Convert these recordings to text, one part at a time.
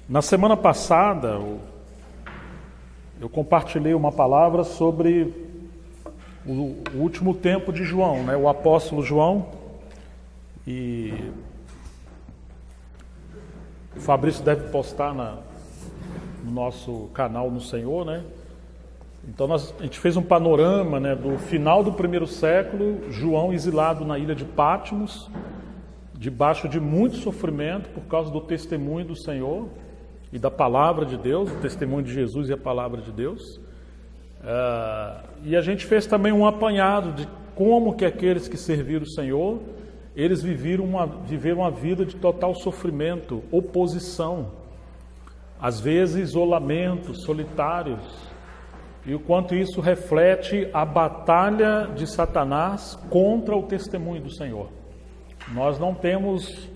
Na semana passada, eu compartilhei uma palavra sobre o último tempo de João, né? O apóstolo João. E o Fabrício deve postar no nosso canal no Senhor, né? Então a gente fez um panorama, né, do final do primeiro século, João exilado na ilha de Patmos, debaixo de muito sofrimento por causa do testemunho do Senhor e da palavra de Deus, o testemunho de Jesus e a palavra de Deus. E a gente fez também um apanhado de como que aqueles que serviram o Senhor, eles viveram uma vida de total sofrimento, oposição, às vezes isolamento, solitários, e o quanto isso reflete a batalha de Satanás contra o testemunho do Senhor. Nós não temos,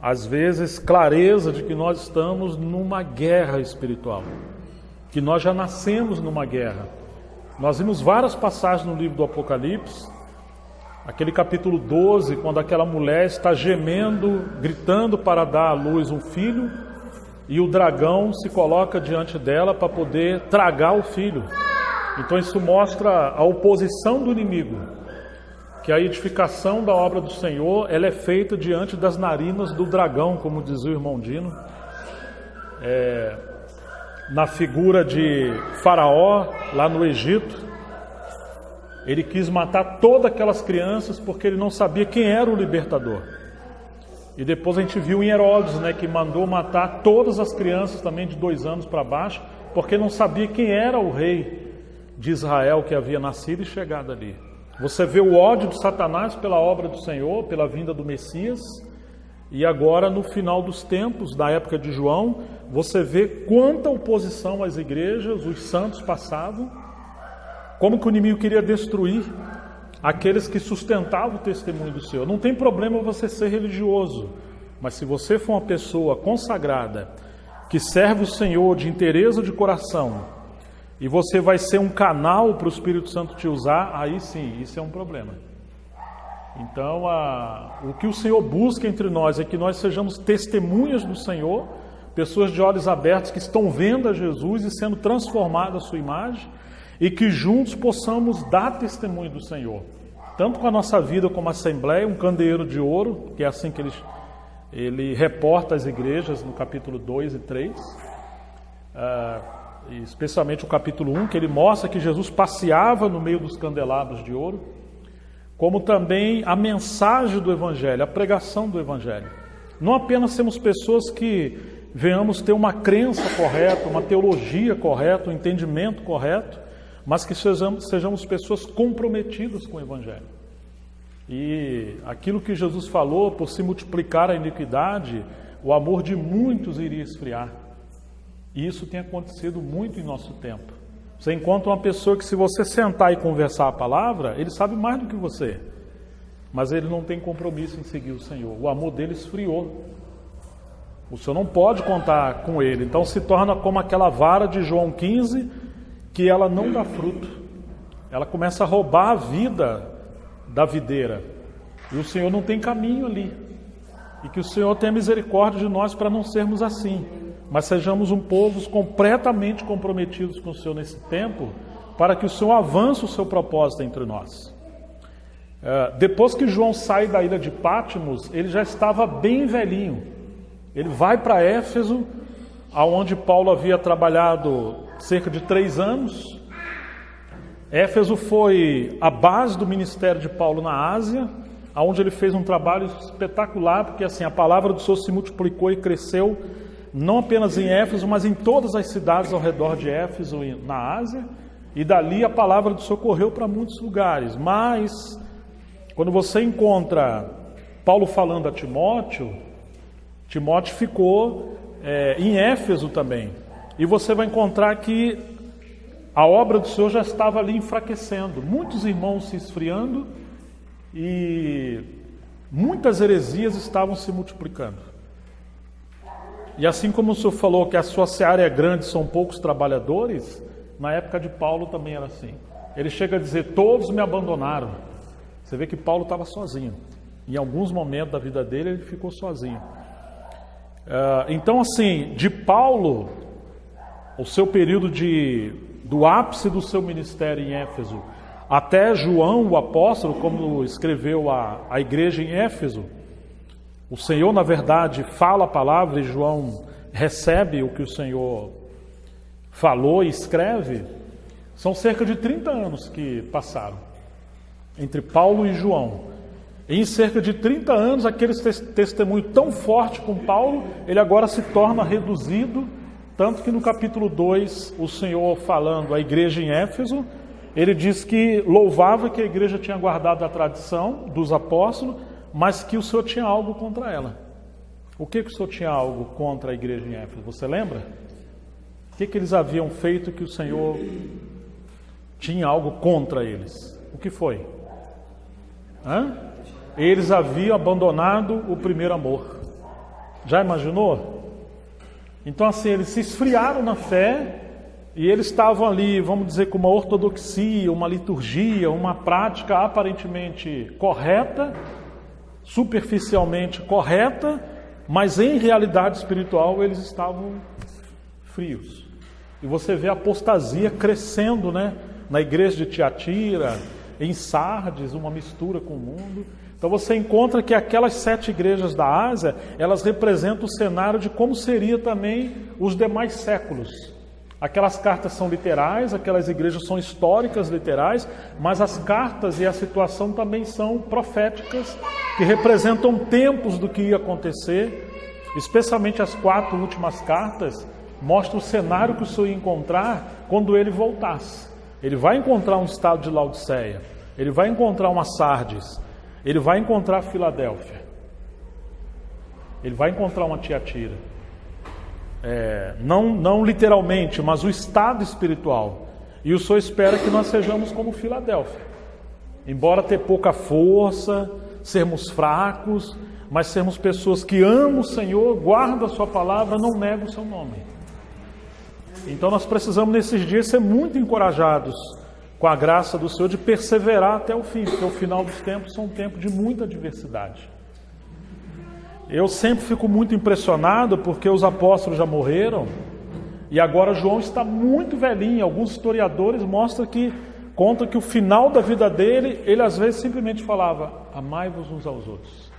às vezes, clareza de que nós estamos numa guerra espiritual, que nós já nascemos numa guerra. Nós vimos várias passagens no livro do Apocalipse, aquele capítulo 12, quando aquela mulher está gemendo, gritando para dar à luz um filho, e o dragão se coloca diante dela para poder tragar o filho. Então isso mostra a oposição do inimigo, que a edificação da obra do Senhor, ela é feita diante das narinas do dragão, como dizia o irmão Dino, na figura de Faraó, lá no Egito. Ele quis matar todas aquelas crianças porque ele não sabia quem era o libertador. E depois a gente viu em Herodes, né, que mandou matar todas as crianças também de 2 anos para baixo, porque não sabia quem era o rei de Israel que havia nascido e chegado ali. Você vê o ódio de Satanás pela obra do Senhor, pela vinda do Messias, e agora no final dos tempos, na época de João, você vê quanta oposição às igrejas os santos passavam, como que o inimigo queria destruir aqueles que sustentavam o testemunho do Senhor. Não tem problema você ser religioso, mas se você for uma pessoa consagrada, que serve o Senhor de inteireza de coração, e você vai ser um canal para o Espírito Santo te usar, aí sim, isso é um problema. Então, o que o Senhor busca entre nós é que nós sejamos testemunhas do Senhor, pessoas de olhos abertos que estão vendo a Jesus e sendo transformadas à sua imagem, e que juntos possamos dar testemunho do Senhor, tanto com a nossa vida como assembleia, um candeeiro de ouro, que é assim que ele reporta as igrejas no capítulo 2 e 3, especialmente o capítulo 1, que ele mostra que Jesus passeava no meio dos candelabros de ouro, como também a mensagem do Evangelho, a pregação do Evangelho. Não apenas sermos pessoas que venhamos ter uma crença correta, uma teologia correta, um entendimento correto, mas que sejamos pessoas comprometidas com o Evangelho. E aquilo que Jesus falou, por se multiplicar a iniquidade, o amor de muitos iria esfriar. E isso tem acontecido muito em nosso tempo. Você encontra uma pessoa que, se você sentar e conversar a palavra, ele sabe mais do que você, mas ele não tem compromisso em seguir o Senhor. O amor dele esfriou. O Senhor não pode contar com ele. Então se torna como aquela vara de João 15, que ela não dá fruto. Ela começa a roubar a vida da videira. E o Senhor não tem caminho ali. E que o Senhor tenha misericórdia de nós para não sermos assim, mas sejamos um povo completamente comprometidos com o Senhor nesse tempo, para que o Senhor avance o seu propósito entre nós. Depois que João sai da ilha de Patmos, ele já estava bem velhinho. Ele vai para Éfeso, aonde Paulo havia trabalhado cerca de 3 anos. Éfeso foi a base do ministério de Paulo na Ásia, onde ele fez um trabalho espetacular, porque assim a palavra do Senhor se multiplicou e cresceu, não apenas em Éfeso, mas em todas as cidades ao redor de Éfeso na Ásia, e dali a palavra do Senhor correu para muitos lugares. Mas quando você encontra Paulo falando a Timóteo, Timóteo ficou em Éfeso também, e você vai encontrar que a obra do Senhor já estava ali enfraquecendo, muitos irmãos se esfriando e muitas heresias estavam se multiplicando. E assim como o Senhor falou que a sua seara é grande, são poucos trabalhadores, na época de Paulo também era assim. Ele chega a dizer: todos me abandonaram. Você vê que Paulo estava sozinho. Em alguns momentos da vida dele ele ficou sozinho. Então, assim, de Paulo, o seu período do ápice do seu ministério em Éfeso, até João, o apóstolo, como escreveu a igreja em Éfeso, o Senhor, na verdade, fala a palavra e João recebe o que o Senhor falou e escreve. São cerca de 30 anos que passaram entre Paulo e João. Em cerca de 30 anos, aquele testemunho tão forte com Paulo, ele agora se torna reduzido, tanto que no capítulo 2, o Senhor falando à igreja em Éfeso, ele diz que louvava que a igreja tinha guardado a tradição dos apóstolos, mas que o Senhor tinha algo contra ela. O que o Senhor tinha algo contra a igreja em Éfeso? Você lembra? O que eles haviam feito que o Senhor tinha algo contra eles? O que foi? Eles haviam abandonado o primeiro amor. Já imaginou? Então, assim, eles se esfriaram na fé e eles estavam ali, vamos dizer, com uma ortodoxia, uma liturgia, uma prática aparentemente correta, superficialmente correta, mas em realidade espiritual eles estavam frios. E você vê a apostasia crescendo, né? Na igreja de Tiatira, em Sardes, uma mistura com o mundo. Então você encontra que aquelas 7 igrejas da Ásia, elas representam o cenário de como seria também os demais séculos. Aquelas cartas são literais, aquelas igrejas são históricas, literais, mas as cartas e a situação também são proféticas, que representam tempos do que ia acontecer. Especialmente as 4 últimas cartas mostram o cenário que o Senhor ia encontrar quando ele voltasse. Ele vai encontrar um estado de Laodiceia, ele vai encontrar uma Sardes, ele vai encontrar Filadélfia, ele vai encontrar uma Tiatira. Não literalmente, mas o estado espiritual. E o Senhor espera que nós sejamos como Filadélfia. Embora ter pouca força, sermos fracos, mas sermos pessoas que amam o Senhor, guardam a sua palavra, não negam o seu nome. Então nós precisamos nesses dias ser muito encorajados com a graça do Senhor de perseverar até o fim, porque o final dos tempos são um tempo de muita adversidade. Eu sempre fico muito impressionado porque os apóstolos já morreram e agora João está muito velhinho. Alguns historiadores contam que o final da vida dele, ele às vezes simplesmente falava: amai-vos uns aos outros.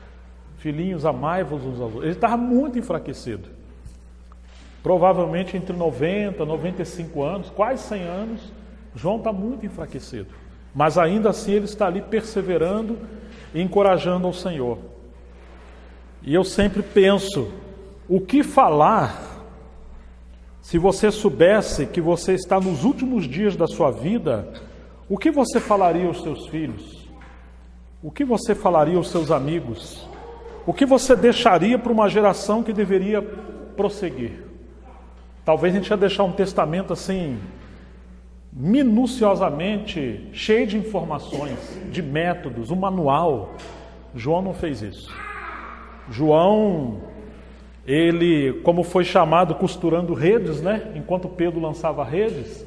Filhinhos, amai-vos uns aos outros. Ele estava muito enfraquecido. Provavelmente entre 90 e 95 anos, quase 100 anos, João está muito enfraquecido. Mas ainda assim ele está ali perseverando e encorajando ao Senhor. E eu sempre penso, o que falar se você soubesse que você está nos últimos dias da sua vida? O que você falaria aos seus filhos? O que você falaria aos seus amigos? O que você deixaria para uma geração que deveria prosseguir? Talvez a gente ia deixar um testamento assim, minuciosamente, cheio de informações, de métodos, um manual. João não fez isso. João, ele, como foi chamado, costurando redes, né? Enquanto Pedro lançava redes,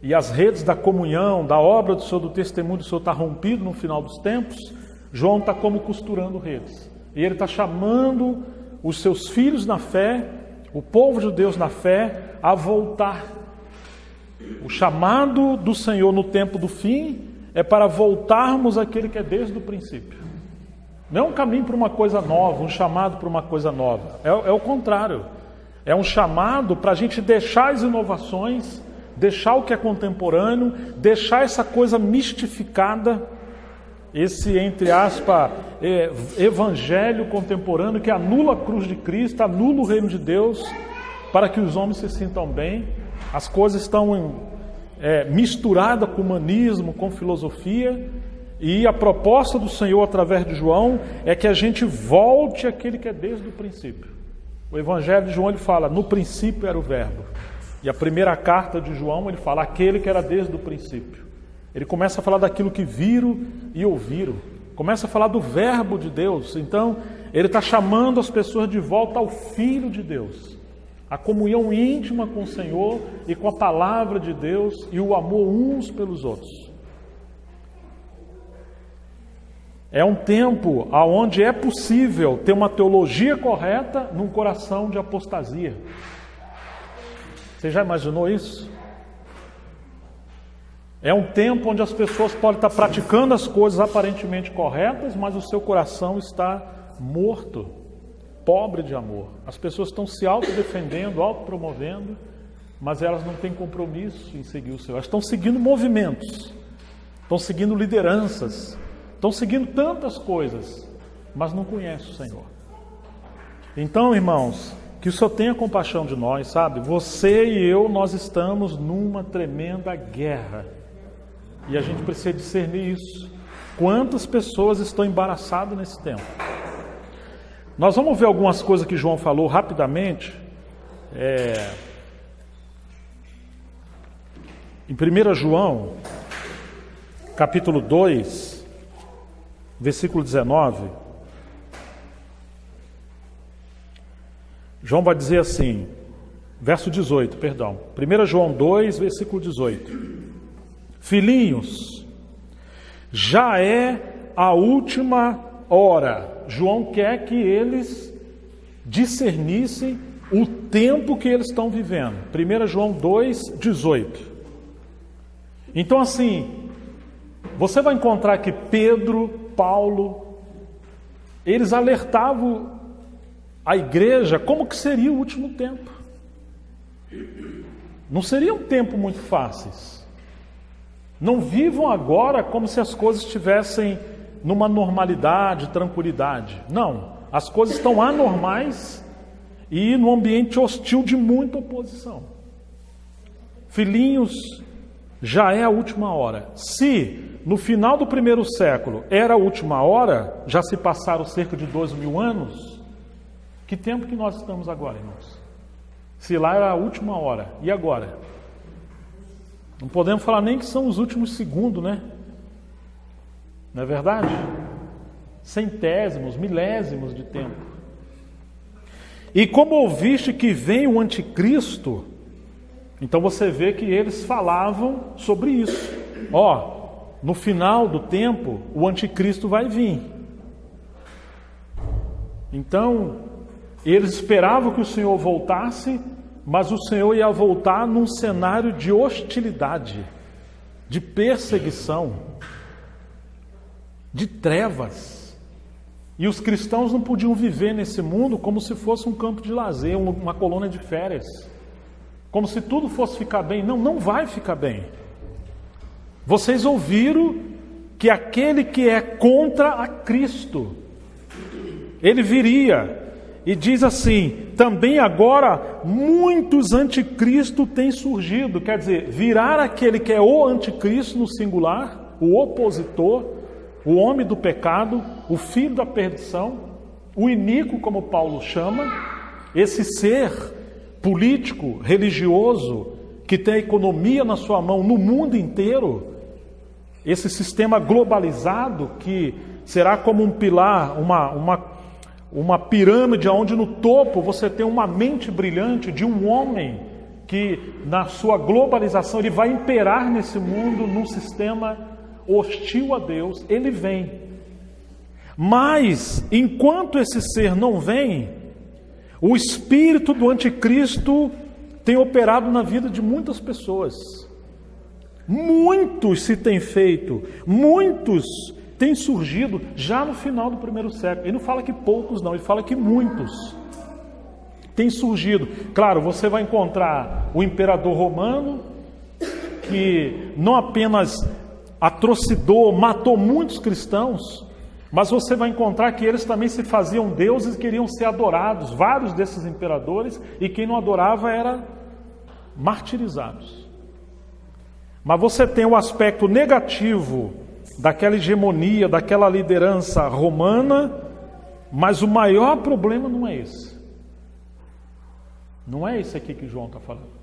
e as redes da comunhão, da obra do Senhor, do testemunho do Senhor está rompido no final dos tempos, João está como costurando redes. E ele está chamando os seus filhos na fé, o povo de Deus na fé, a voltar. O chamado do Senhor no tempo do fim é para voltarmos àquele que é desde o princípio. Não é um caminho para uma coisa nova, um chamado para uma coisa nova. É o contrário. É um chamado para a gente deixar as inovações, deixar o que é contemporâneo, deixar essa coisa mistificada, esse, entre aspas, evangelho contemporâneo que anula a cruz de Cristo, anula o reino de Deus, para que os homens se sintam bem. As coisas estão misturadas com humanismo, com filosofia. E a proposta do Senhor através de João é que a gente volte àquele que é desde o princípio. O Evangelho de João, ele fala, no princípio era o verbo. E a primeira carta de João, ele fala, aquele que era desde o princípio. Ele começa a falar daquilo que viram e ouviram. Começa a falar do verbo de Deus. Então, ele está chamando as pessoas de volta ao Filho de Deus. A comunhão íntima com o Senhor e com a palavra de Deus e o amor uns pelos outros. É um tempo onde é possível ter uma teologia correta num coração de apostasia. Você já imaginou isso? É um tempo onde as pessoas podem estar praticando as coisas aparentemente corretas, mas o seu coração está morto, pobre de amor. As pessoas estão se autodefendendo, autopromovendo, mas elas não têm compromisso em seguir o Senhor. Elas estão seguindo movimentos, estão seguindo lideranças, estão seguindo tantas coisas, mas não conhecem o Senhor. Então, irmãos, que o Senhor tenha compaixão de nós, sabe? Você e eu, nós estamos numa tremenda guerra. E a gente precisa discernir isso. Quantas pessoas estão embaraçadas nesse tempo? Nós vamos ver algumas coisas que João falou rapidamente. Em 1 João, capítulo 2, versículo 19, João vai dizer assim, verso 18, perdão. 1 João 2, versículo 18. Filhinhos, já é a última hora. João quer que eles discernissem o tempo que eles estão vivendo. 1 João 2, 18. Então assim, você vai encontrar que Pedro, Paulo, eles alertavam a igreja como que seria o último tempo. Não seria um tempo muito fácil. Não vivam agora como se as coisas estivessem numa normalidade, tranquilidade. Não, as coisas estão anormais e num ambiente hostil de muita oposição. Filhinhos, já é a última hora. Se no final do primeiro século era a última hora, já se passaram cerca de 2.000 anos, que tempo que nós estamos agora, irmãos? Se lá era a última hora, e agora? Não podemos falar nem que são os últimos segundos, né? Não é verdade? Centésimos, milésimos de tempo. E como ouviste que vem o anticristo, então você vê que eles falavam sobre isso. No final do tempo, o anticristo vai vir. Então, eles esperavam que o Senhor voltasse, mas o Senhor ia voltar num cenário de hostilidade, de perseguição, de trevas. E os cristãos não podiam viver nesse mundo como se fosse um campo de lazer, uma colônia de férias. Como se tudo fosse ficar bem. Não, não vai ficar bem. Vocês ouviram que aquele que é contra a Cristo, ele viria. E diz assim, também agora muitos anticristo têm surgido. Quer dizer, virar aquele que é o anticristo no singular, o opositor, o homem do pecado, o filho da perdição, o iníquo, como Paulo chama, esse ser político, religioso, que tem a economia na sua mão no mundo inteiro, esse sistema globalizado que será como um pilar, uma pirâmide onde no topo você tem uma mente brilhante de um homem que na sua globalização ele vai imperar nesse mundo num sistema hostil a Deus. Ele vem. Mas enquanto esse ser não vem, o espírito do anticristo tem operado na vida de muitas pessoas. Muitos se têm feito, muitos têm surgido já no final do primeiro século. Ele não fala que poucos não, ele fala que muitos têm surgido. Claro, você vai encontrar o imperador romano, que não apenas atrocidou, matou muitos cristãos, mas você vai encontrar que eles também se faziam deuses e queriam ser adorados, vários desses imperadores, e quem não adorava era martirizados. Mas você tem o aspecto negativo daquela hegemonia, daquela liderança romana, mas o maior problema não é esse. Não é esse aqui que João está falando.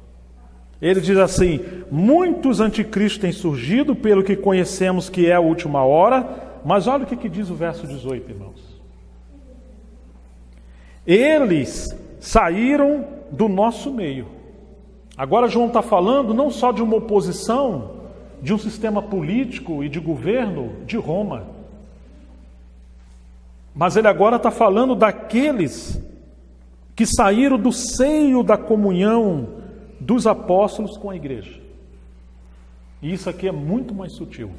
Ele diz assim, muitos anticristos têm surgido, pelo que conhecemos que é a última hora, mas olha o que diz o verso 18, irmãos. Eles saíram do nosso meio. Agora João está falando não só de uma oposição, de um sistema político e de governo de Roma. Mas ele agora está falando daqueles que saíram do seio da comunhão dos apóstolos com a igreja. E isso aqui é muito mais sutil.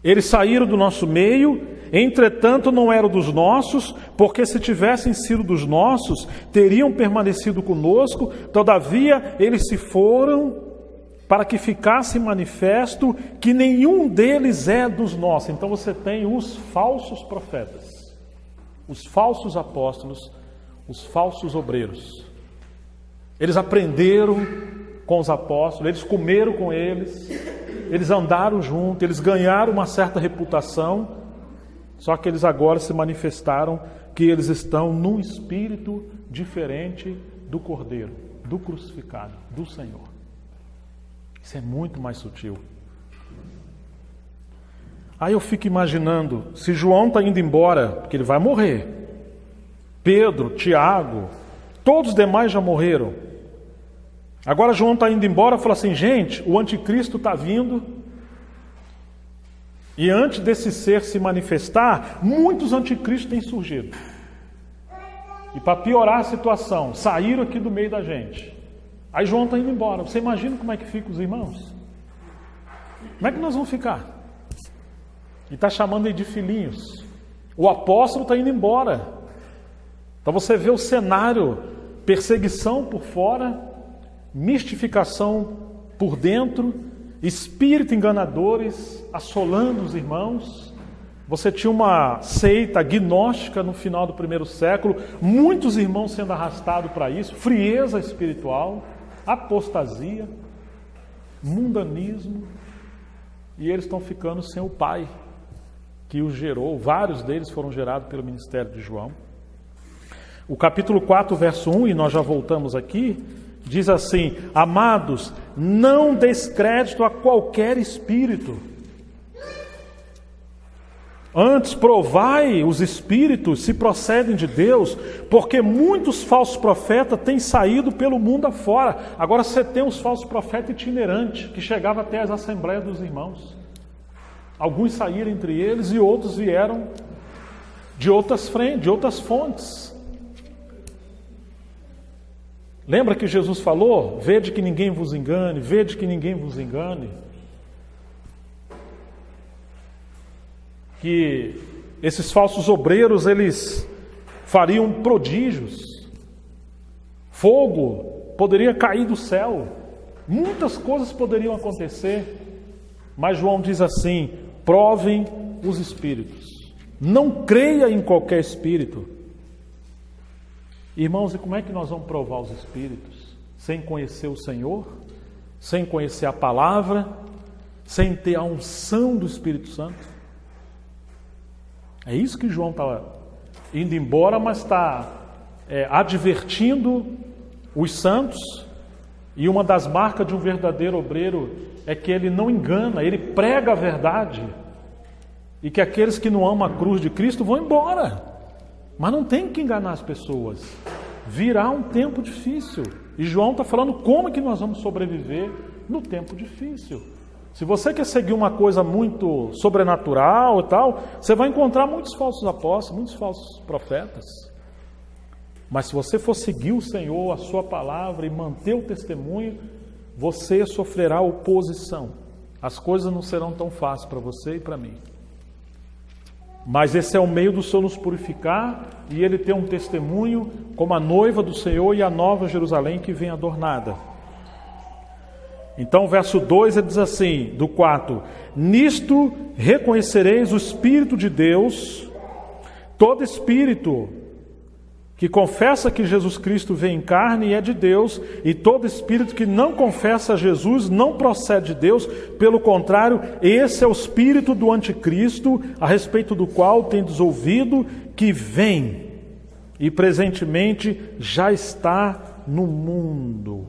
Eles saíram do nosso meio, entretanto não eram dos nossos, porque se tivessem sido dos nossos, teriam permanecido conosco, todavia eles se foram para que ficasse manifesto que nenhum deles é dos nossos. Então você tem os falsos profetas, os falsos apóstolos, os falsos obreiros. Eles aprenderam com os apóstolos, eles comeram com eles, eles andaram juntos, eles ganharam uma certa reputação, só que eles agora se manifestaram que eles estão num espírito diferente do Cordeiro, do crucificado, do Senhor. Isso é muito mais sutil. Aí eu fico imaginando, se João está indo embora, porque ele vai morrer, Pedro, Tiago, todos os demais já morreram. Agora João está indo embora e fala assim, gente, o anticristo está vindo, e antes desse ser se manifestar, muitos anticristos têm surgido. E para piorar a situação, saíram aqui do meio da gente. Aí João está indo embora. Você imagina como é que ficam os irmãos? Como é que nós vamos ficar? E está chamando ele de filhinhos. O apóstolo está indo embora. Então você vê o cenário, perseguição por fora, mistificação por dentro, espírito enganadores assolando os irmãos. Você tinha uma seita gnóstica no final do primeiro século, muitos irmãos sendo arrastados para isso, frieza espiritual, apostasia, mundanismo, e eles estão ficando sem o Pai que os gerou. Vários deles foram gerados pelo ministério de João. O capítulo 4, verso 1, e nós já voltamos aqui, diz assim: amados, não descrédito a qualquer espírito. Antes, provai os espíritos se procedem de Deus, porque muitos falsos profetas têm saído pelo mundo afora. Agora você tem os falsos profetas itinerantes, que chegavam até as assembleias dos irmãos. Alguns saíram entre eles e outros vieram de outras frentes, de outras fontes. Lembra que Jesus falou? Vede que ninguém vos engane, vede que ninguém vos engane. Que esses falsos obreiros, eles fariam prodígios. Fogo poderia cair do céu. Muitas coisas poderiam acontecer. Mas João diz assim: provem os espíritos. Não creia em qualquer espírito. Irmãos, e como é que nós vamos provar os espíritos? Sem conhecer o Senhor? Sem conhecer a palavra? Sem ter a unção do Espírito Santo? É isso que João está indo embora, mas está advertindo os santos. E uma das marcas de um verdadeiro obreiro é que ele não engana, ele prega a verdade. E que aqueles que não amam a cruz de Cristo vão embora. Mas não tem que enganar as pessoas. Virá um tempo difícil. E João está falando como que nós vamos sobreviver no tempo difícil. Se você quer seguir uma coisa muito sobrenatural e tal, você vai encontrar muitos falsos apóstolos, muitos falsos profetas. Mas se você for seguir o Senhor, a sua palavra e manter o testemunho, você sofrerá oposição. As coisas não serão tão fáceis para você e para mim. Mas esse é o meio do Senhor nos purificar e Ele ter um testemunho como a noiva do Senhor e a nova Jerusalém que vem adornada. Então, o verso 2 ele diz assim, do 4: nisto reconhecereis o Espírito de Deus, todo espírito que confessa que Jesus Cristo veio em carne é de Deus, e todo espírito que não confessa Jesus não procede de Deus, pelo contrário, esse é o espírito do anticristo, a respeito do qual tendes ouvido que vem, e presentemente já está no mundo.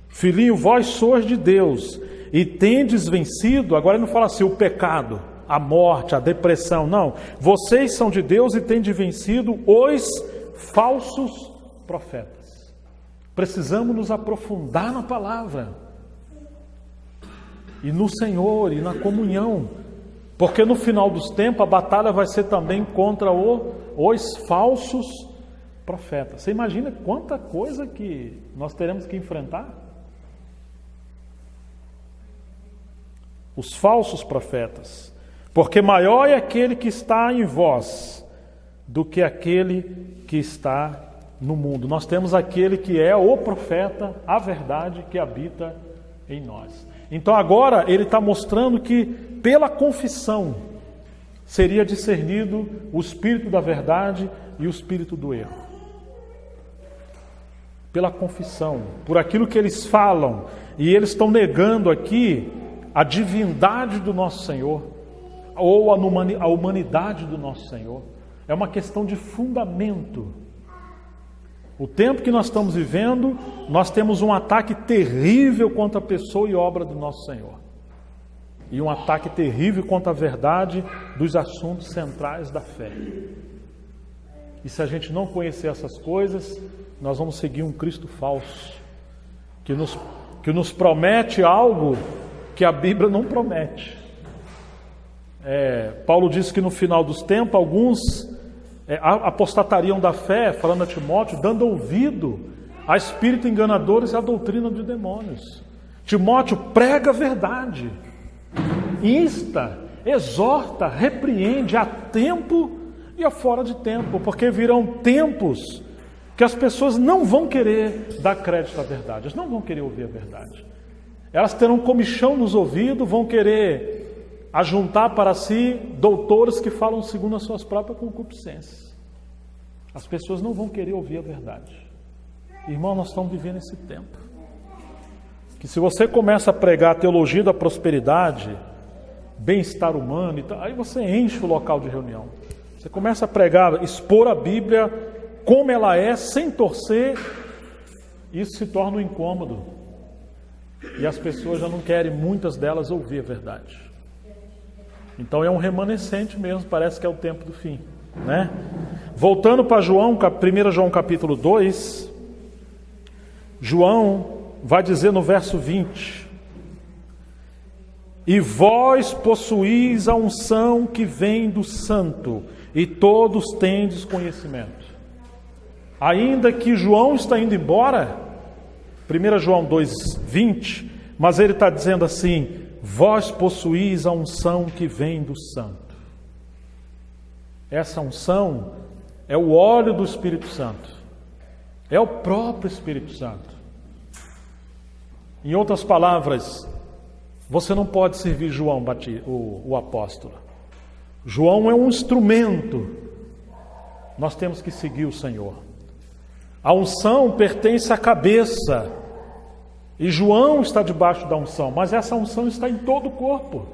Filhinho, vós sois de Deus, e tendes vencido, agora ele não fala assim, o pecado, a morte, a depressão, não. Vocês são de Deus e tendes vencido os falsos profetas. Precisamos nos aprofundar na palavra e no Senhor e na comunhão, Porque no final dos tempos a batalha vai ser também contra os falsos profetas. Você imagina quanta coisa que nós teremos que enfrentar? Os falsos profetas. Porque maior é aquele que está em vós do que aquele que está no mundo. Nós temos aquele que é o profeta, a verdade que habita em nós. Então agora ele está mostrando que pela confissão seria discernido o espírito da verdade e o espírito do erro. Pela confissão, por aquilo que eles falam, e eles estão negando aqui a divindade do nosso Senhor, ou a humanidade do nosso Senhor. É uma questão de fundamento. O tempo que nós estamos vivendo, nós temos um ataque terrível contra a pessoa e obra do nosso Senhor. E um ataque terrível contra a verdade dos assuntos centrais da fé. E se a gente não conhecer essas coisas, nós vamos seguir um Cristo falso, que nos promete algo que a Bíblia não promete. Paulo disse que no final dos tempos, alguns apostatariam da fé, falando a Timóteo, dando ouvido a espíritos enganadores e a doutrina de demônios. Timóteo, prega a verdade, insta, exorta, repreende a tempo e a fora de tempo, porque virão tempos que as pessoas não vão querer dar crédito à verdade, elas não vão querer ouvir a verdade. Elas terão comichão nos ouvidos, vão querer ajuntar para si doutores que falam segundo as suas próprias concupiscências. As pessoas não vão querer ouvir a verdade. Irmão, nós estamos vivendo esse tempo. Que se você começa a pregar a teologia da prosperidade, bem-estar humano, aí você enche o local de reunião. Você começa a pregar, expor a Bíblia como ela é, sem torcer, isso se torna um incômodo. E as pessoas já não querem, muitas delas, ouvir a verdade. Então é um remanescente mesmo, parece que é o tempo do fim, né? Voltando para João, 1 João capítulo 2, João vai dizer no verso 20: e vós possuís a unção que vem do Santo, e todos tendes conhecimento. Ainda que João está indo embora, 1 João 2,20, mas ele está dizendo assim: vós possuís a unção que vem do Santo. Essa unção é o óleo do Espírito Santo, é o próprio Espírito Santo. Em outras palavras, você não pode servir João o apóstolo. João é um instrumento, nós temos que seguir o Senhor. A unção pertence à cabeça, e João está debaixo da unção, mas essa unção está em todo o corpo.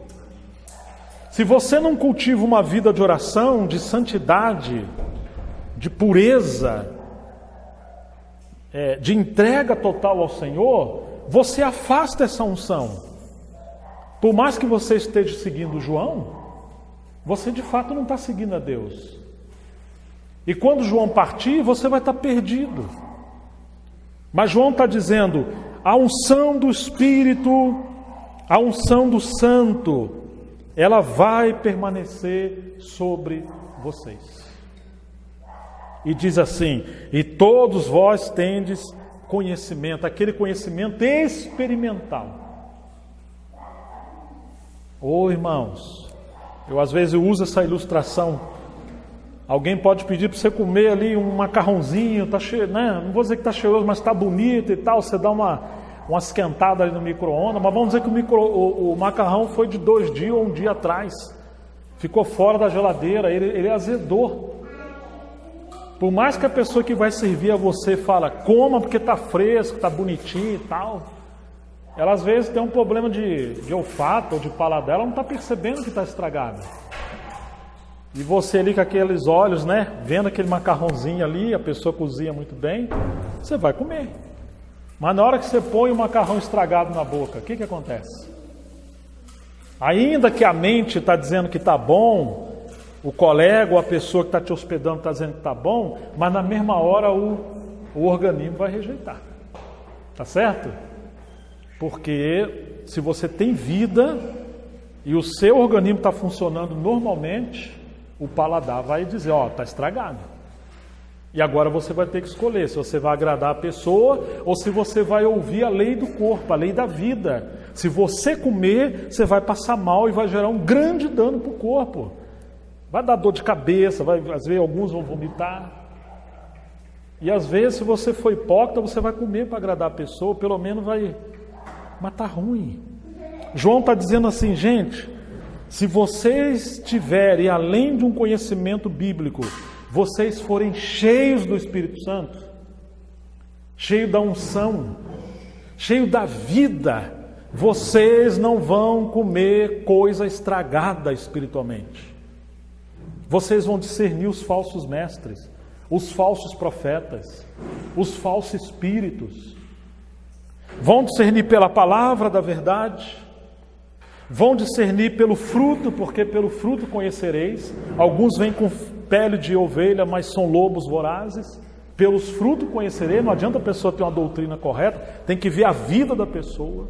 Se você não cultiva uma vida de oração, de santidade, de pureza, de entrega total ao Senhor, você afasta essa unção. Por mais que você esteja seguindo João, você de fato não está seguindo a Deus. E quando João partir, você vai estar perdido. Mas João está dizendo: a unção do Espírito, a unção do Santo, ela vai permanecer sobre vocês. E diz assim: e todos vós tendes conhecimento, aquele conhecimento experimental. Irmãos, eu às vezes uso essa ilustração. Alguém pode pedir para você comer ali um macarrãozinho, tá cheio, né? Não vou dizer que está cheiroso, mas está bonito e tal. Você dá uma esquentada ali no micro-ondas, mas vamos dizer que o macarrão foi de 2 dias ou 1 dia atrás. Ficou fora da geladeira, ele azedou. Por mais que a pessoa que vai servir a você fala, coma porque está fresco, está bonitinho e tal, ela às vezes tem um problema de olfato ou de paladar, ela não está percebendo que está estragado. E você ali com aqueles olhos, né, vendo aquele macarrãozinho ali, a pessoa cozinha muito bem, você vai comer. Mas na hora que você põe o macarrão estragado na boca, o que acontece? Ainda que a mente está dizendo que está bom, o colega ou a pessoa que está te hospedando está dizendo que está bom, mas na mesma hora o organismo vai rejeitar. Tá certo? Porque se você tem vida, e o seu organismo está funcionando normalmente, o paladar vai dizer, está estragado. E agora você vai ter que escolher se você vai agradar a pessoa ou se você vai ouvir a lei do corpo, a lei da vida. Se você comer, você vai passar mal e vai gerar um grande dano para o corpo. Vai dar dor de cabeça, às vezes alguns vão vomitar. E às vezes, se você for hipócrita, você vai comer para agradar a pessoa, pelo menos vai matar ruim. João está dizendo assim, gente, se vocês tiverem, além de um conhecimento bíblico, vocês forem cheios do Espírito Santo, cheio da unção, cheio da vida, vocês não vão comer coisa estragada espiritualmente. Vocês vão discernir os falsos mestres, os falsos profetas, os falsos espíritos. Vão discernir pela palavra da verdade, vão discernir pelo fruto, porque pelo fruto conhecereis. Alguns vêm com pele de ovelha, mas são lobos vorazes. Pelos frutos conhecereis. Não adianta a pessoa ter uma doutrina correta, tem que ver a vida da pessoa.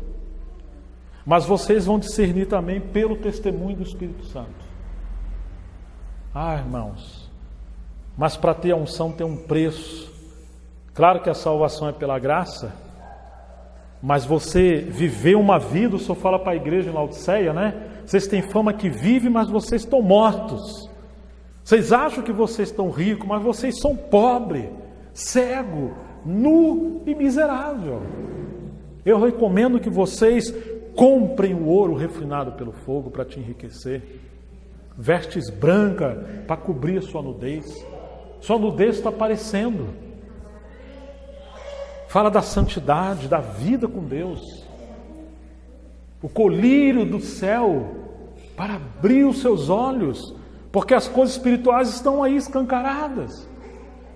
Mas vocês vão discernir também pelo testemunho do Espírito Santo. Irmãos, mas para ter a unção tem um preço. Claro que a salvação é pela graça, mas você viver uma vida, o Senhor fala para a igreja em Laodiceia, né? Vocês têm fama que vive, mas vocês estão mortos. Vocês acham que vocês estão ricos, mas vocês são pobres, cego, nu e miserável. Eu recomendo que vocês comprem o ouro refinado pelo fogo para te enriquecer. Vestes brancas para cobrir a sua nudez. Sua nudez está aparecendo. Fala da santidade, da vida com Deus. O colírio do céu para abrir os seus olhos, porque as coisas espirituais estão aí escancaradas.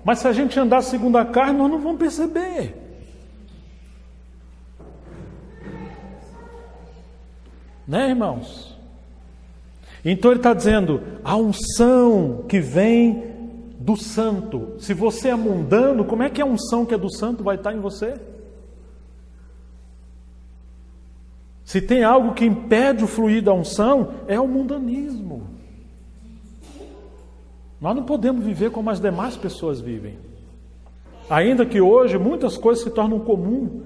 Mas se a gente andar segundo a carne, nós não vamos perceber. Né, irmãos? Então ele está dizendo, a unção que vem do santo. Se você é mundano, como é que a unção que é do santo vai estar em você? Se tem algo que impede o fluir da unção, é o mundanismo. Nós não podemos viver como as demais pessoas vivem. Ainda que hoje muitas coisas se tornam comum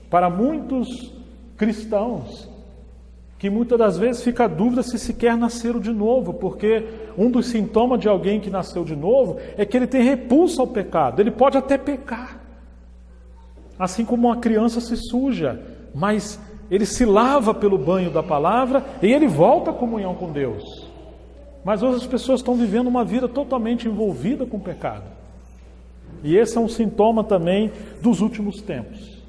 para muitos cristãos, que muitas das vezes fica a dúvida se sequer nasceram de novo, porque um dos sintomas de alguém que nasceu de novo é que ele tem repulsa ao pecado. Ele pode até pecar, assim como uma criança se suja, mas ele se lava pelo banho da palavra e ele volta à comunhão com Deus. Mas hoje as pessoas estão vivendo uma vida totalmente envolvida com o pecado. E esse é um sintoma também dos últimos tempos.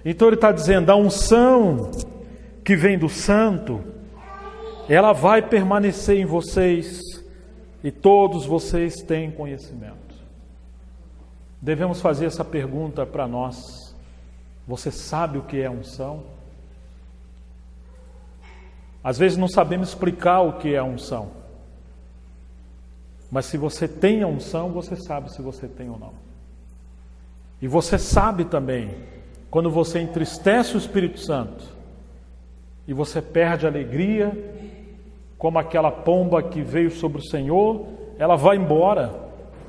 Então ele está dizendo, a unção que vem do santo, ela vai permanecer em vocês e todos vocês têm conhecimento. Devemos fazer essa pergunta para nós. Você sabe o que é unção? Às vezes não sabemos explicar o que é unção. Mas se você tem a unção, você sabe se você tem ou não. E você sabe também, quando você entristece o Espírito Santo, e você perde a alegria, como aquela pomba que veio sobre o Senhor, ela vai embora.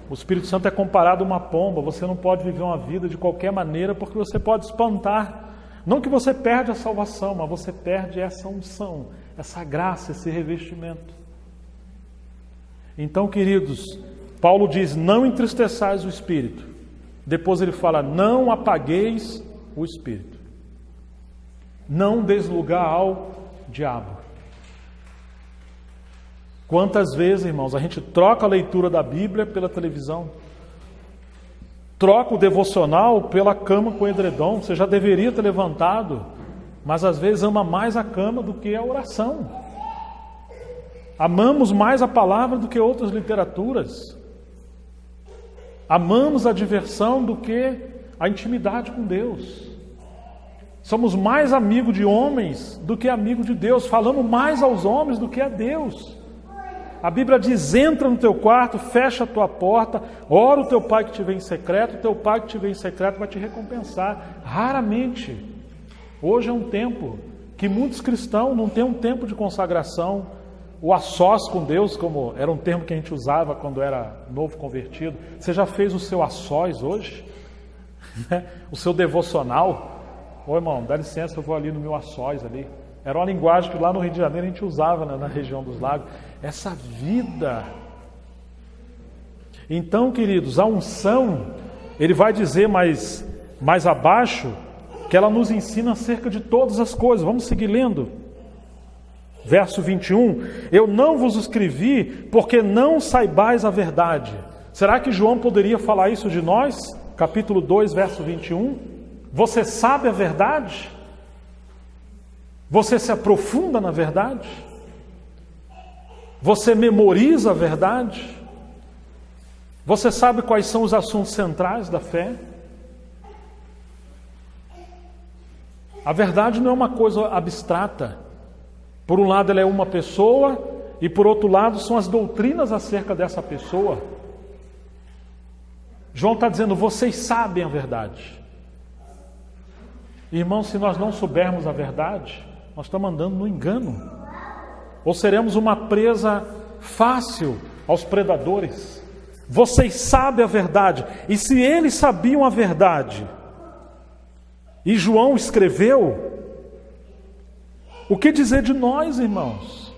O Espírito Santo é comparado a uma pomba. Você não pode viver uma vida de qualquer maneira, porque você pode espantar. Não que você perde a salvação, mas você perde essa unção, essa graça, esse revestimento. Então, queridos, Paulo diz, não entristeçais o Espírito. Depois ele fala, não apagueis o Espírito. Não deslugar ao diabo. Quantas vezes, irmãos, a gente troca a leitura da Bíblia pela televisão, troca o devocional pela cama com edredom. Você já deveria ter levantado, mas às vezes ama mais a cama do que a oração. Amamos mais a palavra do que outras literaturas. Amamos a diversão do que a intimidade com Deus. Somos mais amigos de homens do que amigos de Deus. Falamos mais aos homens do que a Deus. A Bíblia diz, entra no teu quarto, fecha a tua porta, ora o teu pai que te vê em secreto, o teu pai que te vê em secreto vai te recompensar. Raramente. Hoje é um tempo que muitos cristãos não têm um tempo de consagração, o a sós com Deus, como era um termo que a gente usava quando era novo convertido. Você já fez o seu a sós hoje? O seu devocional? Ô irmão, dá licença, eu vou ali no meu a sós ali. Era uma linguagem que lá no Rio de Janeiro a gente usava, né, na região dos lagos. Essa vida. Então, queridos, a unção, ele vai dizer mais abaixo, que ela nos ensina acerca de todas as coisas. Vamos seguir lendo. Verso 21, eu não vos escrevi porque não saibais a verdade. Será que João poderia falar isso de nós? Capítulo 2, verso 21. Você sabe a verdade? Você se aprofunda na verdade? Você memoriza a verdade? Você sabe quais são os assuntos centrais da fé? A verdade não é uma coisa abstrata. Por um lado ela é uma pessoa e por outro lado são as doutrinas acerca dessa pessoa. João está dizendo, vocês sabem a verdade. Irmãos, se nós não soubermos a verdade, nós estamos andando no engano. Ou seremos uma presa fácil aos predadores. Vocês sabem a verdade. E se eles sabiam a verdade, e João escreveu, o que dizer de nós, irmãos?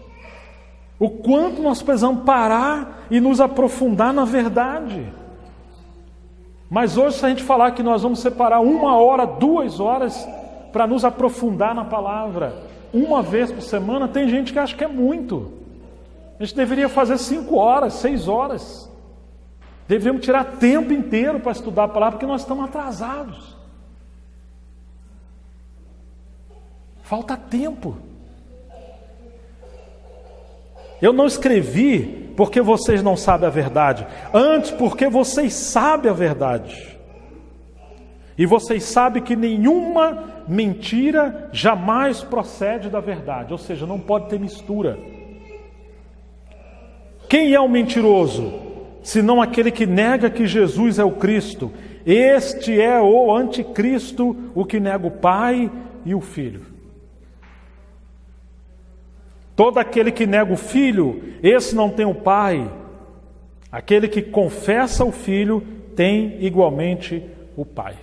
O quanto nós precisamos parar e nos aprofundar na verdade. Mas hoje, se a gente falar que nós vamos separar 1 hora, 2 horas para nos aprofundar na palavra, uma vez por semana, tem gente que acha que é muito. A gente deveria fazer 5 horas, 6 horas. Deveríamos tirar tempo inteiro para estudar a palavra, porque nós estamos atrasados. Falta tempo. Eu não escrevi porque vocês não sabem a verdade, antes porque vocês sabem a verdade. E vocês sabem que nenhuma mentira jamais procede da verdade, ou seja, não pode ter mistura. Quem é o mentiroso? Senão aquele que nega que Jesus é o Cristo. Este é o anticristo, o que nega o Pai e o Filho. Todo aquele que nega o Filho, esse não tem o Pai. Aquele que confessa o Filho tem igualmente o Pai.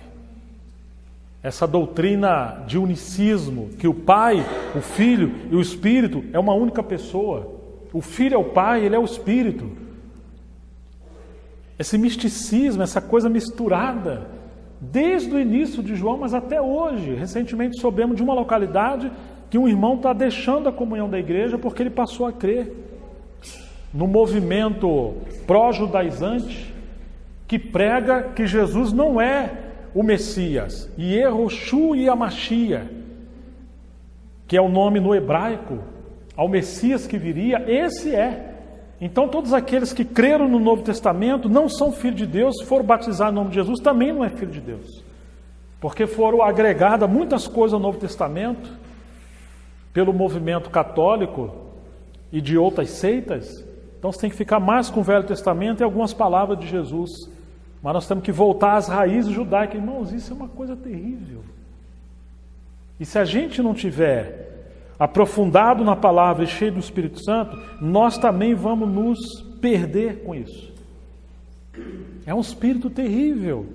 Essa doutrina de unicismo, que o Pai, o Filho e o Espírito é uma única pessoa. O Filho é o Pai, ele é o Espírito. Esse misticismo, essa coisa misturada, desde o início de João, mas até hoje. Recentemente soubemos de uma localidade que um irmão está deixando a comunhão da igreja porque ele passou a crer no movimento pró-judaizante que prega que Jesus não é o Messias, Yehoshua e Amashia, que é o nome no hebraico, ao Messias que viria, esse é. Então todos aqueles que creram no Novo Testamento não são filhos de Deus, se foram batizados no nome de Jesus, também não é filho de Deus, porque foram agregadas muitas coisas ao Novo Testamento, pelo movimento católico e de outras seitas. Então você tem que ficar mais com o Velho Testamento e algumas palavras de Jesus. Mas nós temos que voltar às raízes judaicas. Irmãos, isso é uma coisa terrível. E se a gente não tiver aprofundado na palavra e cheio do Espírito Santo, nós também vamos nos perder com isso. É um espírito terrível.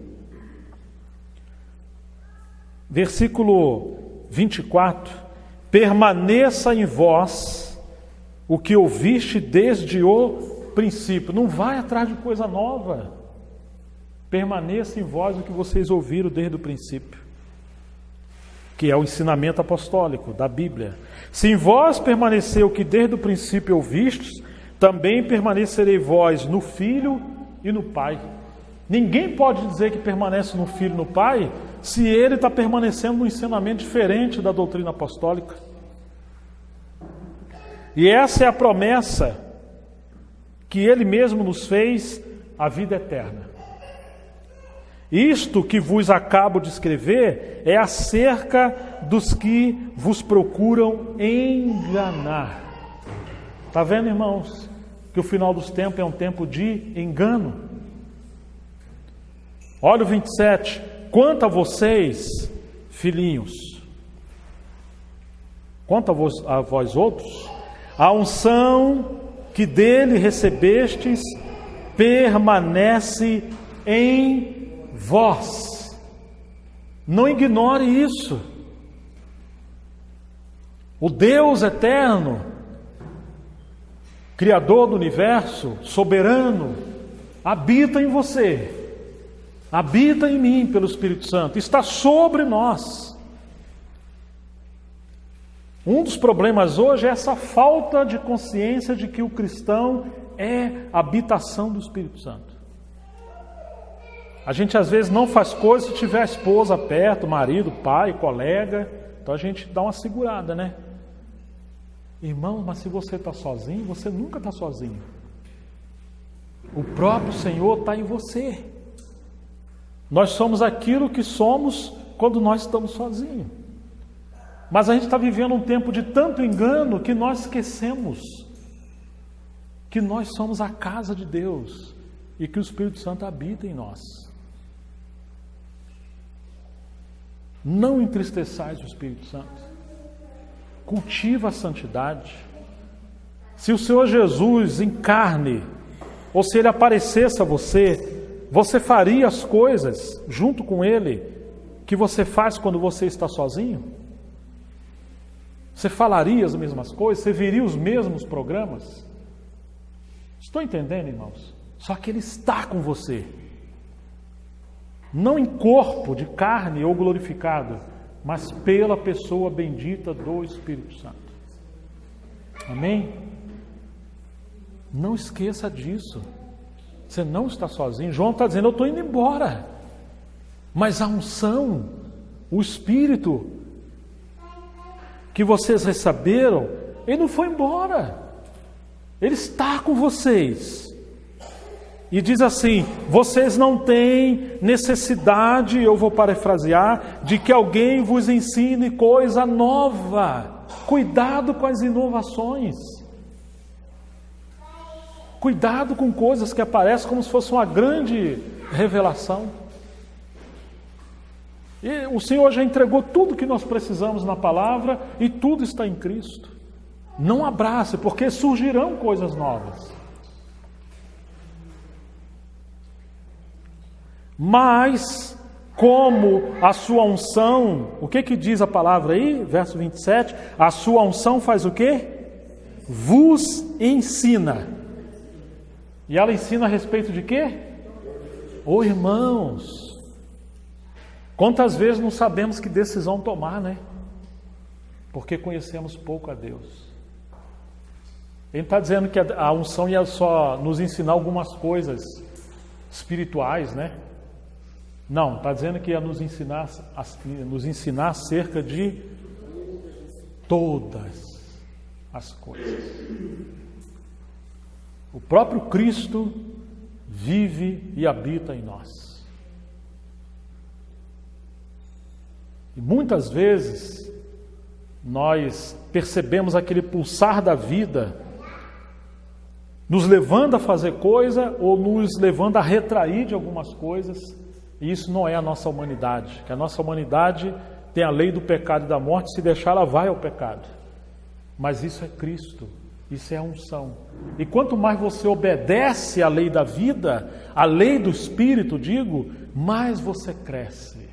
Versículo 24. Permaneça em vós o que ouviste desde o princípio. Não vai atrás de coisa nova. Permaneça em vós o que vocês ouviram desde o princípio, que é o ensinamento apostólico da Bíblia. Se em vós permaneceu o que desde o princípio ouvistes, também permanecerei vós no Filho e no Pai. Ninguém pode dizer que permanece no Filho e no Pai se ele está permanecendo num ensinamento diferente da doutrina apostólica. E essa é a promessa que ele mesmo nos fez, a vida eterna. Isto que vos acabo de escrever é acerca dos que vos procuram enganar. Está vendo, irmãos, que o final dos tempos é um tempo de engano? Olha o 27. Quanto a vocês, filhinhos, Quanto a vós outros, a unção que dele recebestes permanece em vós. Não ignore isso. O Deus eterno, Criador do universo, soberano, habita em você, habita em mim pelo Espírito Santo, está sobre nós. Um dos problemas hoje é essa falta de consciência de que o cristão é a habitação do Espírito Santo. A gente às vezes não faz coisas se tiver a esposa perto, marido, pai, colega, então a gente dá uma segurada, né? Irmão, mas se você está sozinho, você nunca está sozinho. O próprio Senhor está em você. Nós somos aquilo que somos quando nós estamos sozinhos. Mas a gente está vivendo um tempo de tanto engano que nós esquecemos que nós somos a casa de Deus e que o Espírito Santo habita em nós. Não entristeçais o Espírito Santo. Cultiva a santidade. Se o Senhor Jesus em carne, ou se Ele aparecesse a você, você faria as coisas junto com Ele que você faz quando você está sozinho? Você falaria as mesmas coisas? Você viria os mesmos programas? Estou entendendo, irmãos? Só que Ele está com você. Não em corpo de carne ou glorificado, mas pela pessoa bendita do Espírito Santo. Amém? Não esqueça disso. Você não está sozinho. João está dizendo, eu estou indo embora. Mas a unção, o Espírito que vocês receberam, Ele não foi embora. Ele está com vocês. E diz assim, vocês não têm necessidade, eu vou parafrasear, de que alguém vos ensine coisa nova. Cuidado com as inovações. Cuidado com coisas que aparecem como se fosse uma grande revelação. E o Senhor já entregou tudo que nós precisamos na palavra e tudo está em Cristo. Não abrace, porque surgirão coisas novas. Mas, como a sua unção, o que diz a palavra aí? Verso 27, a sua unção faz o quê? Vos ensina. E ela ensina a respeito de quê? Ô irmãos, quantas vezes não sabemos que decisão tomar, né? Porque conhecemos pouco a Deus. Ele está dizendo que a unção ia só nos ensinar algumas coisas espirituais, né? Não, está dizendo que ia nos ensinar acerca de todas as coisas. O próprio Cristo vive e habita em nós. E muitas vezes nós percebemos aquele pulsar da vida nos levando a fazer coisa ou nos levando a retrair de algumas coisas, e isso não é a nossa humanidade, que a nossa humanidade tem a lei do pecado e da morte, se deixar ela vai ao pecado. Mas isso é Cristo, isso é a unção. E quanto mais você obedece à lei da vida, à lei do Espírito, digo, mais você cresce,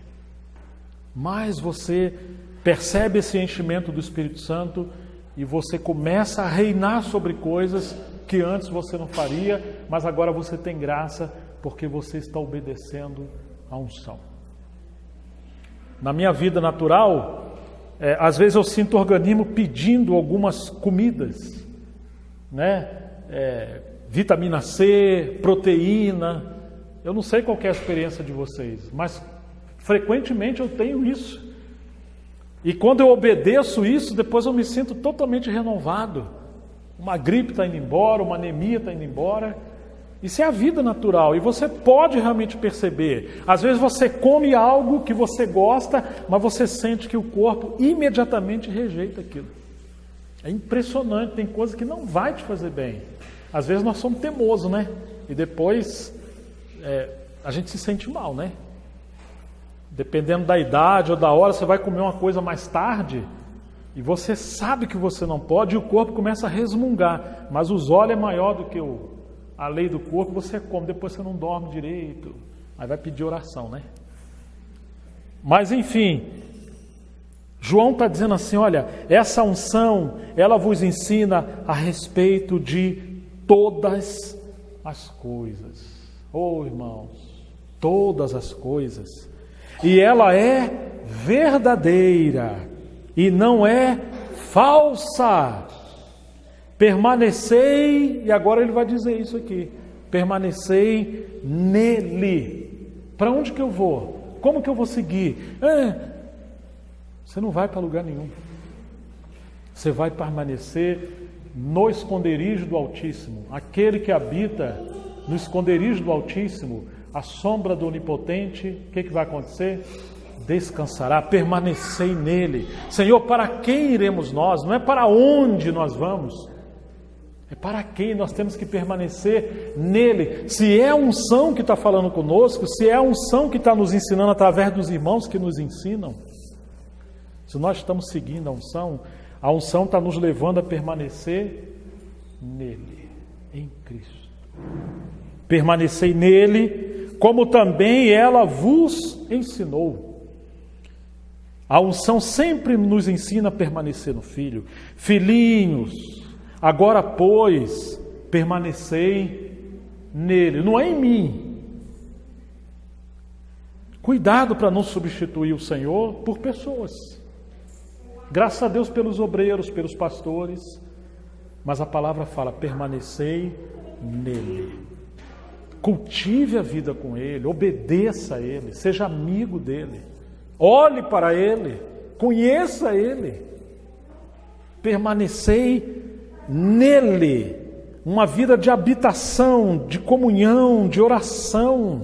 mais você percebe esse enchimento do Espírito Santo e você começa a reinar sobre coisas que antes você não faria, mas agora você tem graça porque você está obedecendo à unção. Na minha vida natural, às vezes eu sinto o organismo pedindo algumas comidas, né? Vitamina C, proteína. Eu não sei qual é a experiência de vocês, mas frequentemente eu tenho isso. E quando eu obedeço isso, depois eu me sinto totalmente renovado. Uma gripe está indo embora, uma anemia está indo embora. Isso é a vida natural e você pode realmente perceber. Às vezes você come algo que você gosta, mas você sente que o corpo imediatamente rejeita aquilo. É impressionante, tem coisa que não vai te fazer bem. Às vezes nós somos teimosos, né? E depois a gente se sente mal, né? Dependendo da idade ou da hora, você vai comer uma coisa mais tarde, E você sabe que você não pode, e o corpo começa a resmungar. Mas os olhos é maior do que a lei do corpo, você come, depois você não dorme direito. Aí vai pedir oração, né? Mas enfim, João está dizendo assim, olha, essa unção, ela vos ensina a respeito de todas as coisas. Oh, irmãos, todas as coisas. E ela é verdadeira e não é falsa. Permanecei, e agora ele vai dizer isso aqui, permanecei nele. Para onde que eu vou? Como que eu vou seguir? Você não vai para lugar nenhum. Você vai permanecer no esconderijo do Altíssimo. Aquele que habita no esconderijo do Altíssimo, a sombra do Onipotente, o que vai acontecer? Descansará, permanecei nele. Senhor, para quem iremos nós? Não é para onde nós vamos, é para quem nós temos que permanecer nele. Se é a unção que está falando conosco, se é a unção que está nos ensinando através dos irmãos que nos ensinam, se nós estamos seguindo a unção está nos levando a permanecer nele, em Cristo. Permanecei nele, como também ela vos ensinou. A unção sempre nos ensina a permanecer no Filho. Filhinhos, agora pois, permanecei nele, não é em mim. Cuidado para não substituir o Senhor por pessoas. Graças a Deus pelos obreiros, pelos pastores, mas a palavra fala, permanecei nele. Cultive a vida com ele, obedeça a ele, seja amigo dele. Olhe para ele, conheça ele, permanecei nele, uma vida de habitação, de comunhão, de oração,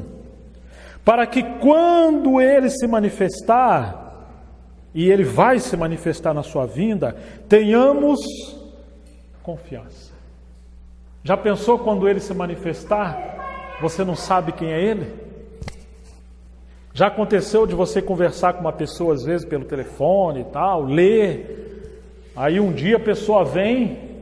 para que quando ele se manifestar, e ele vai se manifestar na sua vinda, tenhamos confiança. Já pensou quando ele se manifestar, você não sabe quem é ele? Já aconteceu de você conversar com uma pessoa, às vezes, pelo telefone e tal, ler, aí um dia a pessoa vem,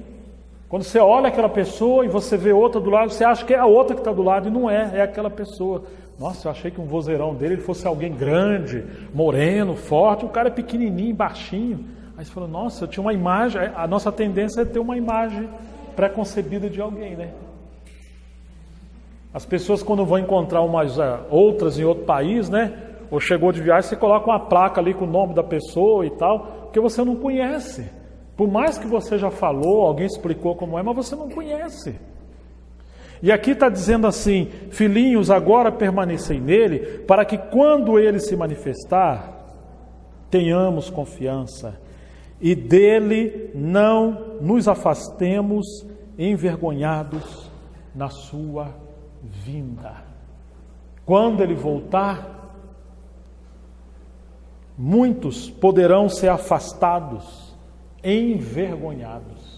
quando você olha aquela pessoa e você vê outra do lado, você acha que é a outra que está do lado, e não é, é aquela pessoa. Nossa, eu achei que um vozeirão dele fosse alguém grande, moreno, forte, o cara é pequenininho, baixinho. Aí você fala, nossa, eu tinha uma imagem, a nossa tendência é ter uma imagem pré-concebida de alguém, né? As pessoas quando vão encontrar umas outras em outro país, né? Ou chegou de viagem, você coloca uma placa ali com o nome da pessoa e tal, porque você não conhece. Por mais que você já falou, alguém explicou como é, mas você não conhece. E aqui está dizendo assim, filhinhos, agora permanecei nele, para que quando ele se manifestar, tenhamos confiança, e dele não nos afastemos envergonhados na sua vinda. Quando ele voltar, muitos poderão ser afastados, envergonhados,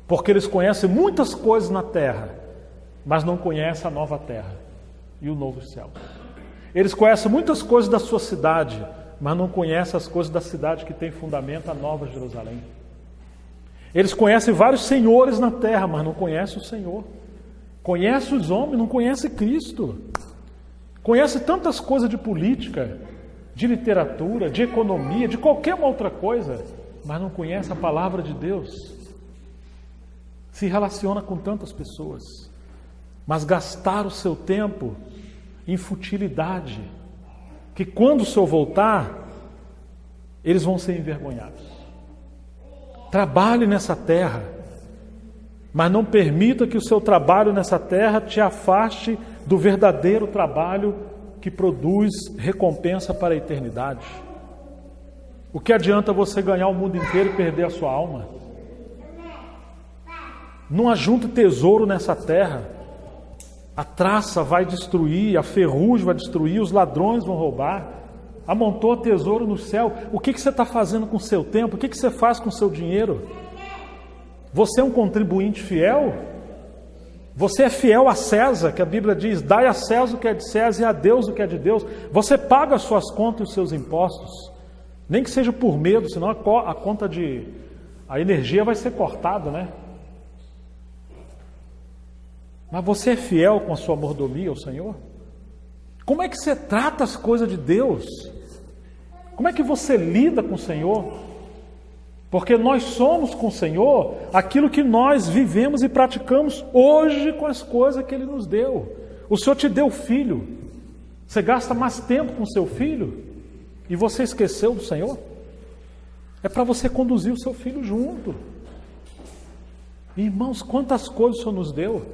porque eles conhecem muitas coisas na terra, mas não conhecem a nova terra e o novo céu. Eles conhecem muitas coisas da sua cidade, mas não conhecem as coisas da cidade que tem fundamento, a Nova Jerusalém. Eles conhecem vários senhores na terra, mas não conhecem o Senhor. Conhece os homens, não conhece Cristo. Conhece tantas coisas de política, de literatura, de economia, de qualquer uma outra coisa, mas não conhece a palavra de Deus. Se relaciona com tantas pessoas, mas gastar o seu tempo em futilidade, que quando o Senhor voltar, eles vão ser envergonhados. Trabalhe nessa terra, mas não permita que o seu trabalho nessa terra te afaste do verdadeiro trabalho que produz recompensa para a eternidade. O que adianta você ganhar o mundo inteiro e perder a sua alma? Não ajunte tesouro nessa terra. A traça vai destruir, a ferrugem vai destruir, os ladrões vão roubar. Amontou tesouro no céu. O que você está fazendo com o seu tempo? O que você faz com o seu dinheiro? Você é um contribuinte fiel? Você é fiel a César, que a Bíblia diz, dai a César o que é de César e a Deus o que é de Deus. Você paga as suas contas e os seus impostos. Nem que seja por medo, senão a conta a energia vai ser cortada, né? Mas você é fiel com a sua mordomia ao Senhor? Como é que você trata as coisas de Deus? Como é que você lida com o Senhor? Porque nós somos com o Senhor aquilo que nós vivemos e praticamos hoje com as coisas que Ele nos deu. O Senhor te deu filho. Você gasta mais tempo com o seu filho e você esqueceu do Senhor? É para você conduzir o seu filho junto. Irmãos, quantas coisas o Senhor nos deu.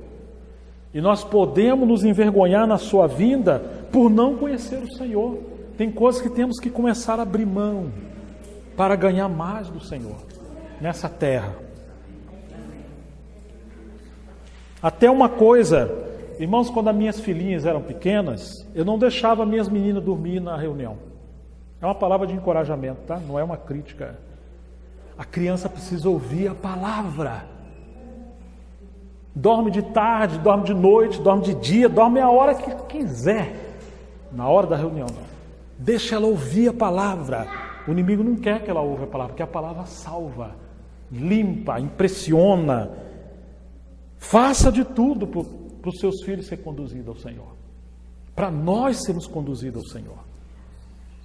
E nós podemos nos envergonhar na sua vinda por não conhecer o Senhor. Tem coisas que temos que começar a abrir mão para ganhar mais do Senhor nessa terra. Até uma coisa, irmãos, quando as minhas filhinhas eram pequenas, eu não deixava minhas meninas dormir na reunião. É uma palavra de encorajamento, tá? Não é uma crítica. A criança precisa ouvir a palavra. Dorme de tarde, dorme de noite, dorme de dia, dorme a hora que quiser. Na hora da reunião, não. Deixa ela ouvir a palavra. O inimigo não quer que ela ouça a palavra, porque a palavra salva, limpa, impressiona. Faça de tudo para os seus filhos serem conduzidos ao Senhor. Para nós sermos conduzidos ao Senhor.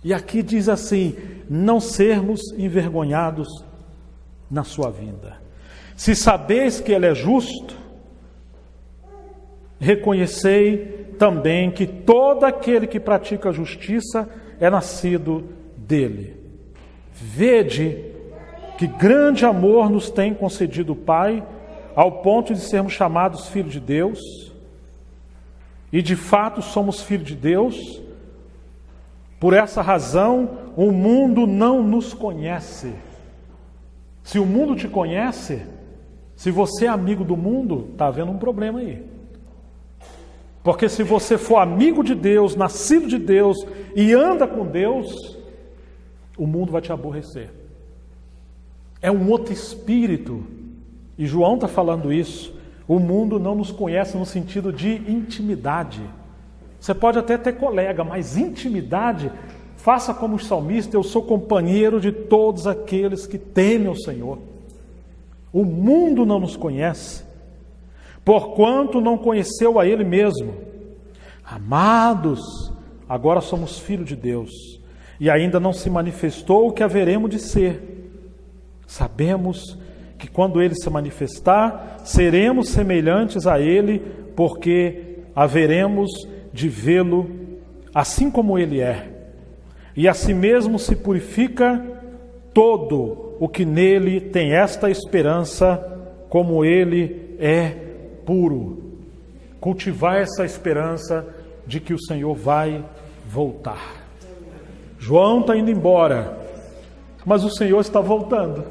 E aqui diz assim, não sermos envergonhados na sua vinda. Se sabeis que Ele é justo, reconhecei também que todo aquele que pratica a justiça é nascido dele. Vede que grande amor nos tem concedido o Pai, ao ponto de sermos chamados filhos de Deus, e de fato somos filhos de Deus. Por essa razão, o mundo não nos conhece. Se o mundo te conhece, se você é amigo do mundo, está havendo um problema aí. Porque se você for amigo de Deus, nascido de Deus e anda com Deus, o mundo vai te aborrecer. É um outro espírito. E João está falando isso. O mundo não nos conhece no sentido de intimidade. Você pode até ter colega, mas intimidade, faça como os salmistas, eu sou companheiro de todos aqueles que temem o Senhor. O mundo não nos conhece, porquanto não conheceu a Ele mesmo. Amados, agora somos filhos de Deus, e ainda não se manifestou o que haveremos de ser. Sabemos que quando Ele se manifestar, seremos semelhantes a Ele, porque haveremos de vê-lo assim como Ele é. E assim mesmo se purifica todo o que nele tem esta esperança, como Ele é puro. Cultivar essa esperança de que o Senhor vai voltar. João está indo embora, mas o Senhor está voltando.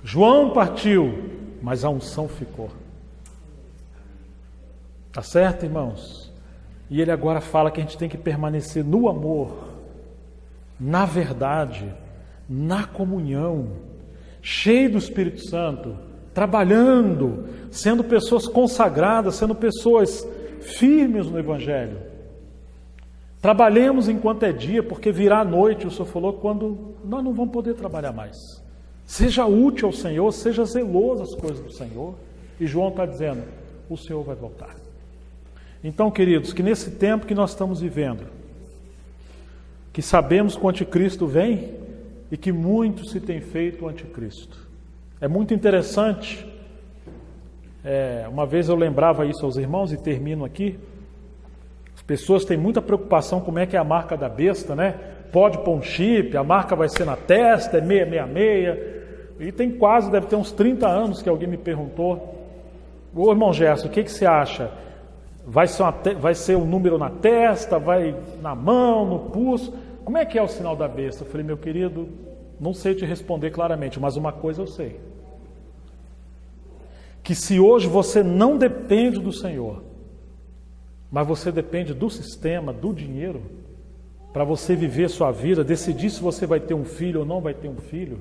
João partiu, mas a unção ficou. Tá certo, irmãos? E ele agora fala que a gente tem que permanecer no amor, na verdade, na comunhão, cheio do Espírito Santo, trabalhando, sendo pessoas consagradas, sendo pessoas firmes no Evangelho. Trabalhemos enquanto é dia, porque virá a noite, o Senhor falou, quando nós não vamos poder trabalhar mais. Seja útil ao Senhor, seja zeloso às coisas do Senhor. E João está dizendo, o Senhor vai voltar. Então, queridos, que nesse tempo que nós estamos vivendo, que sabemos que o anticristo vem e que muito se tem feito o anticristo. É muito interessante, uma vez eu lembrava isso aos irmãos e termino aqui. As pessoas têm muita preocupação como é que é a marca da besta, né? Pode pôr um chip, a marca vai ser na testa, é 666. E deve ter uns 30 anos que alguém me perguntou, ô irmão Gerson, o que você acha? Vai ser um número na testa, vai na mão, no pulso? Como é que é o sinal da besta? Eu falei, meu querido, não sei te responder claramente, mas uma coisa eu sei. Que se hoje você não depende do Senhor, mas você depende do sistema, do dinheiro, para você viver sua vida, decidir se você vai ter um filho ou não vai ter um filho.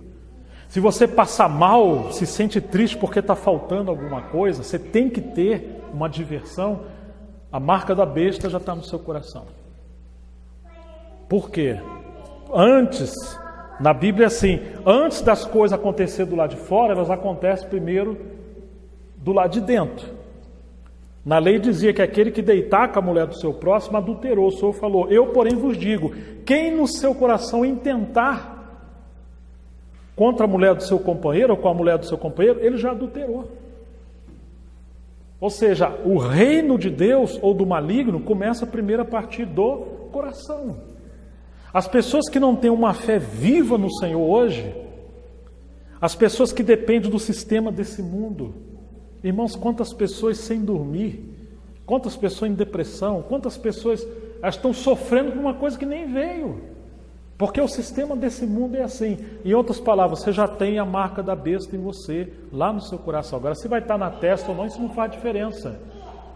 Se você passar mal, se sente triste porque está faltando alguma coisa, você tem que ter uma diversão. A marca da besta já está no seu coração. Por quê? antes, na Bíblia é assim, antes das coisas acontecerem do lado de fora, elas acontecem primeiro do lado de dentro. Na lei dizia que aquele que deitar com a mulher do seu próximo adulterou. O Senhor falou: eu, porém, vos digo, quem no seu coração intentar contra a mulher do seu companheiro ou com a mulher do seu companheiro, ele já adulterou. Ou seja, o reino de Deus ou do maligno começa primeiro a partir do coração. As pessoas que não têm uma fé viva no Senhor hoje, as pessoas que dependem do sistema desse mundo, irmãos, quantas pessoas sem dormir, quantas pessoas em depressão, quantas pessoas estão sofrendo por uma coisa que nem veio. Porque o sistema desse mundo é assim. Em outras palavras, você já tem a marca da besta em você, lá no seu coração. Agora, se vai estar na testa ou não, isso não faz diferença.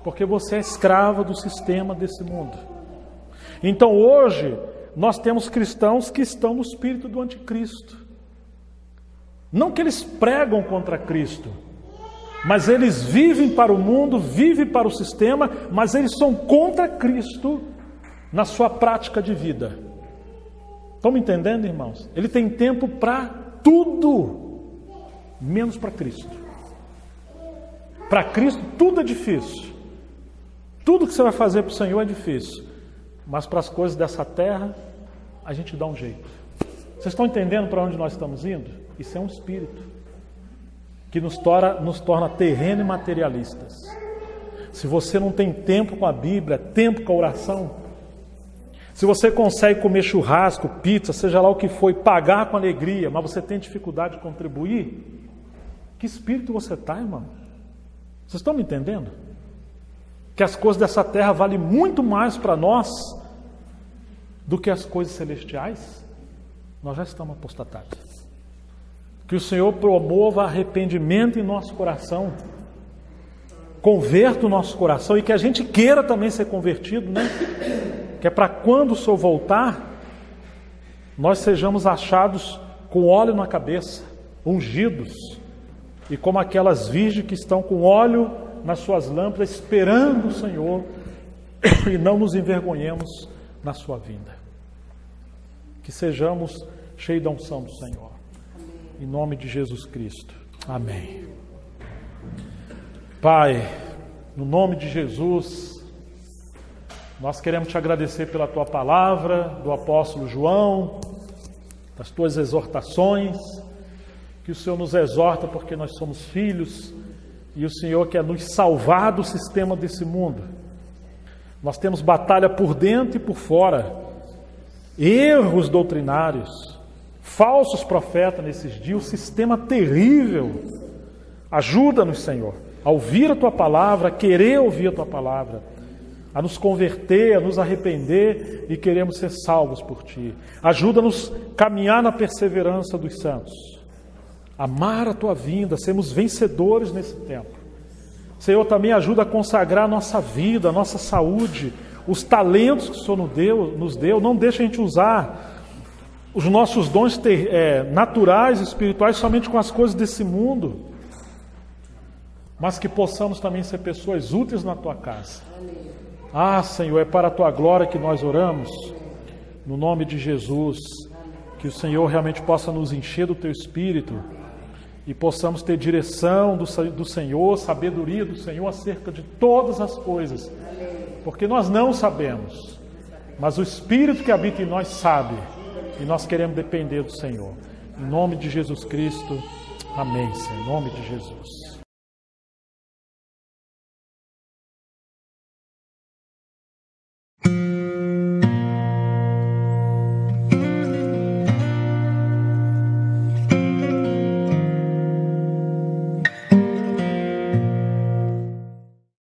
Porque você é escrava do sistema desse mundo. Então, hoje, nós temos cristãos que estão no espírito do anticristo. Não que eles pregam contra Cristo, mas eles vivem para o mundo, vivem para o sistema, mas eles são contra Cristo na sua prática de vida. Estão me entendendo, irmãos? Ele tem tempo para tudo, menos para Cristo. Para Cristo tudo é difícil. Tudo que você vai fazer para o Senhor é difícil. Mas para as coisas dessa terra, a gente dá um jeito. Vocês estão entendendo para onde nós estamos indo? Isso é um espírito que nos torna terreno e materialistas. Se você não tem tempo com a Bíblia, tempo com a oração, se você consegue comer churrasco, pizza, seja lá o que for, e pagar com alegria, mas você tem dificuldade de contribuir, que espírito você está, irmão? Vocês estão me entendendo? Que as coisas dessa terra valem muito mais para nós do que as coisas celestiais? Nós já estamos apostatados. Que o Senhor promova arrependimento em nosso coração, converta o nosso coração e que a gente queira também ser convertido, né? Que é para quando o Senhor voltar, nós sejamos achados com óleo na cabeça, ungidos, e como aquelas virgens que estão com óleo nas suas lâmpadas, esperando o Senhor, e não nos envergonhemos na sua vinda. Que sejamos cheios da unção do Senhor. Em nome de Jesus Cristo. Amém. Pai, no nome de Jesus, nós queremos te agradecer pela tua palavra, do apóstolo João, das tuas exortações, que o Senhor nos exorta porque nós somos filhos e o Senhor quer nos salvar do sistema desse mundo. Nós temos batalha por dentro e por fora, erros doutrinários, falsos profetas nesses dias, um sistema terrível. Ajuda-nos, Senhor, a ouvir a tua palavra, a querer ouvir a tua palavra, a nos converter, a nos arrepender e queremos ser salvos por Ti. Ajuda-nos a caminhar na perseverança dos santos, amar a Tua vinda, sermos vencedores nesse tempo. Senhor, também ajuda a consagrar a nossa vida, a nossa saúde, os talentos que o Senhor nos deu. Não deixa a gente usar os nossos dons naturais, espirituais, somente com as coisas desse mundo, mas que possamos também ser pessoas úteis na Tua casa. Ah, Senhor, é para a Tua glória que nós oramos, no nome de Jesus, que o Senhor realmente possa nos encher do Teu Espírito e possamos ter direção do Senhor, sabedoria do Senhor acerca de todas as coisas, porque nós não sabemos, mas o Espírito que habita em nós sabe, e nós queremos depender do Senhor. Em nome de Jesus Cristo, amém, Senhor, em nome de Jesus.